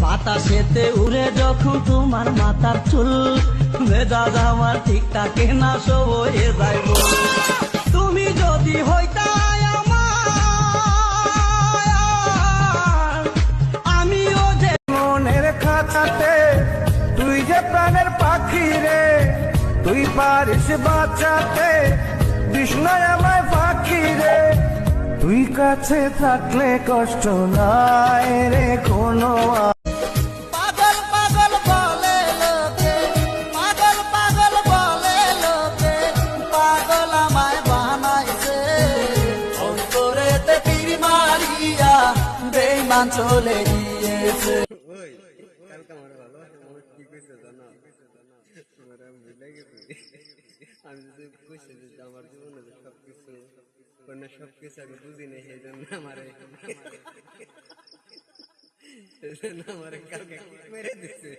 বাতাসেতে উড়ে যখন তোমার মাথার চুল, মেজাজ আমার ঠিক থাকে না, সব হয়ে যাইব। তুমি যদি হইতা আমার, আমিও যে মনের খাঁচাতে তুই যে প্রাণের পাখি রে, তুই পারিস বাঁচাতে বিষ্ণয় আমায় ফাঁকি রে। তুই কাছে থাকলে কষ্ট নাই রে কোনো। পাগল পাগল বলে লোকে, পাগল পাগল বলে লোকে, পাগল আমায় বানাইছে। অন্তরেতে তীর মারিয়া বেঈমান চলে গিয়েছে। ওই কালকে আমার ভালোবাসা মানুষ কি কইছে জানো? তোমার আমি ভুলে গেছি। আমি যদি কইছে যে আমার জীবনে যে সবকিছু সবকিছু আমি বুঝি নাই, সেই জন্য আমারে কালকে মেরে দিচ্ছে।